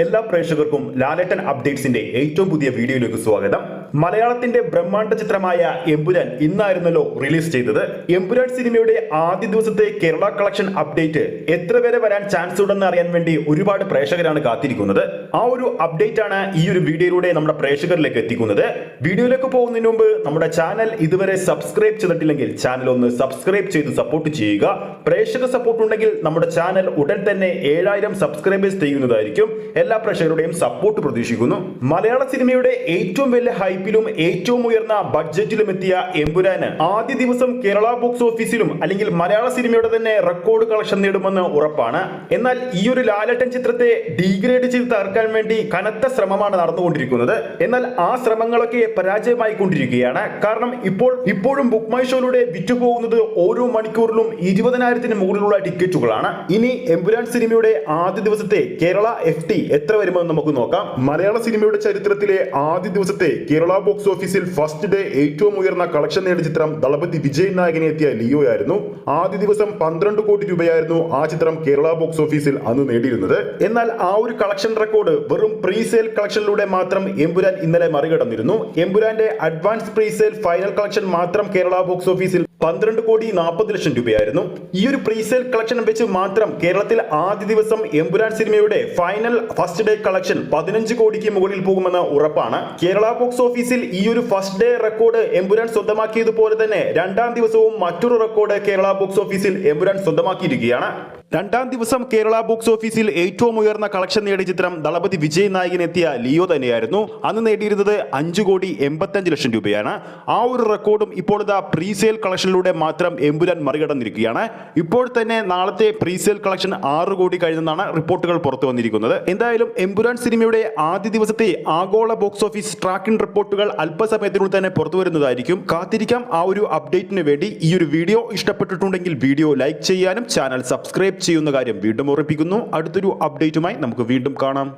എല്ലാ പ്രേക്ഷകർക്കും ലാലേട്ടൻ അപ്ഡേറ്റ്സിന്റെ ഏറ്റവും പുതിയ വീഡിയോയിലേക്ക് സ്വാഗതം. മലയാളത്തിന്റെ ബ്രഹ്മാണ്ഡ ചിത്രമായ എമ്പുരാൻ ഇന്നായിരുന്നല്ലോ റിലീസ് ചെയ്തത്. എമ്പുരാൻ സിനിമയുടെ ആദ്യ ദിവസത്തെ കേരള കളക്ഷൻ അപ്ഡേറ്റ് എത്ര വരെ വരാൻ ചാൻസ് ഉണ്ടെന്ന് അറിയാൻ വേണ്ടി ഒരുപാട് പ്രേക്ഷകരാണ് കാത്തിരിക്കുന്നത്. ആ ഒരു അപ്ഡേറ്റ് ആണ് ഈ ഒരു വീഡിയോയിലൂടെ നമ്മുടെ പ്രേക്ഷകരിലേക്ക് എത്തിക്കുന്നത്. വീഡിയോയിലേക്ക് പോകുന്നതിന് മുമ്പ് നമ്മുടെ ചാനൽ ഇതുവരെ സബ്സ്ക്രൈബ് ചെയ്തിട്ടില്ലെങ്കിൽ ചാനൽ ഒന്ന് സബ്സ്ക്രൈബ് ചെയ്ത് സപ്പോർട്ട് ചെയ്യുക. പ്രേക്ഷക സപ്പോർട്ട് ഉണ്ടെങ്കിൽ നമ്മുടെ ചാനൽ ഉടൻ തന്നെ 7000 സബ്സ്ക്രൈബേഴ്സ് ചെയ്യുന്നതായിരിക്കും. എല്ലാ പ്രേക്ഷകരുടെയും സപ്പോർട്ട് പ്രതീക്ഷിക്കുന്നു. മലയാള സിനിമയുടെ ഏറ്റവും വലിയ ഹൈപ്പിലും ഏറ്റവും ഉയർന്ന ബഡ്ജറ്റിലും എത്തിയ എമ്പുരാന് ആദ്യ ദിവസം കേരള ബോക്സ് ഓഫീസിലും അല്ലെങ്കിൽ മലയാള സിനിമയുടെ തന്നെ റെക്കോർഡ് കളക്ഷൻ നേടുമെന്ന് ഉറപ്പാണ്. എന്നാൽ ഈ ഒരു ലാലേട്ടൻ ചിത്രത്തെ ഡീഗ്രേഡ് ചെയ്ത് തകർക്കാൻ വേണ്ടി കനത്ത ശ്രമമാണ് നടന്നുകൊണ്ടിരിക്കുന്നത്. എന്നാൽ ആ ശ്രമങ്ങളൊക്കെ പരാജയമായി കൊണ്ടിരിക്കുകയാണ്. കാരണം ഇപ്പോഴും ബുക്ക് മൈ ഷോയിലൂടെ വിറ്റുപോകുന്നത് ഓരോ മണിക്കൂറിലും 20,000-ന് മുകളിലുള്ള ടിക്കറ്റുകളാണ്. ഇനി എമ്പുരാൻ സിനിമയുടെ ആദ്യ ദിവസത്തെ കേരള FT എത്ര വരുമെന്ന് നമുക്ക് നോക്കാം. മലയാള സിനിമയുടെ ചരിത്രത്തിലെ ആദ്യ ദിവസത്തെ കേരള ബോക്സ് ഓഫീസിൽ ഫസ്റ്റ് ഡേ ഏറ്റവും ഉയർന്ന കളക്ഷൻ നേടിയ ചിത്രം ദളപതി വിജയ് നായകനെ എത്തിയ ലിയോ ആയിരുന്നു. ആദ്യ ദിവസം 12 കോടി രൂപയായിരുന്നു ആ ചിത്രം കേരള ബോക്സ് ഓഫീസിൽ അന്ന് നേടിയിരുന്നത്. എന്നാൽ ആ ഒരു കളക്ഷൻ റെക്കോർഡ് വെറും പ്രീസെയിൽ കളക്ഷനിലൂടെ മാത്രം എമ്പുരാൻ ഇന്നലെ മറികടന്നിരുന്നു. എമ്പുരാന്റെ അഡ്വാൻസ് പ്രീസെയിൽ ഫൈനൽ കളക്ഷൻ മാത്രം കേരള ബോക്സ് ഓഫീസിൽ 12 കോടി 40 ലക്ഷം രൂപയായിരുന്നു. ഈ ഒരു പ്രീസെയിൽ കളക്ഷൻ വെച്ച് മാത്രം കേരളത്തിൽ ആദ്യ ദിവസം എമ്പുരാൻ സിനിമയുടെ ഫൈനൽ ഫസ്റ്റ് ഡേ കളക്ഷൻ 15 കോടിക്ക് മുകളിൽ പോകുമെന്ന് ഉറപ്പാണ്. കേരള ബോക്സ് ഓഫീസിൽ ഈ ഒരു ഫസ്റ്റ് ഡേ റെക്കോർഡ് എമ്പുരാൻ സ്വന്തമാക്കിയതുപോലെ തന്നെ രണ്ടാം ദിവസവും മറ്റൊരു റെക്കോർഡ് കേരള ബോക്സ് ഓഫീസിൽ എമ്പുരാൻ സ്വന്തമാക്കിയിരിക്കുകയാണ്. രണ്ടാം ദിവസം കേരള ബോക്സ് ഓഫീസിൽ ഏറ്റവും ഉയർന്ന കളക്ഷൻ നേടിയ ചിത്രം ദളപതി വിജയ് നായകനെത്തിയ ലിയോ തന്നെയായിരുന്നു. അന്ന് നേടിയിരുന്നത് 5 കോടി 85 ലക്ഷം രൂപയാണ്. ആ ഒരു റെക്കോർഡും ഇപ്പോൾ ഇതാ പ്രീസെയിൽ കളക്ഷനിലൂടെ മാത്രം എമ്പുരാൻ മറികടന്നിരിക്കുകയാണ്. ഇപ്പോൾ തന്നെ നാളത്തെ പ്രീസെയിൽ കളക്ഷൻ 6 കോടി കഴിഞ്ഞെന്നാണ് റിപ്പോർട്ടുകൾ പുറത്തു വന്നിരിക്കുന്നത്. എന്തായാലും എമ്പുരാൻ സിനിമയുടെ ആദ്യ ദിവസത്തെ ആഗോള ബോക്സ് ഓഫീസ് ട്രാക്കിംഗ് റിപ്പോർട്ടുകൾ അല്പസമയത്തിനുള്ളിൽ തന്നെ പുറത്തു വരുന്നതായിരിക്കും. കാത്തിരിക്കാം ആ ഒരു അപ്ഡേറ്റിന് വേണ്ടി. ഈ ഒരു വീഡിയോ ഇഷ്ടപ്പെട്ടിട്ടുണ്ടെങ്കിൽ വീഡിയോ ലൈക്ക് ചെയ്യാനും ചാനൽ സബ്സ്ക്രൈബ് ചെയ്യുന്ന കാര്യം വീണ്ടും ഓർമ്മിപ്പിക്കുന്നു. അടുത്തൊരു അപ്ഡേറ്റുമായി നമുക്ക് വീണ്ടും കാണാം.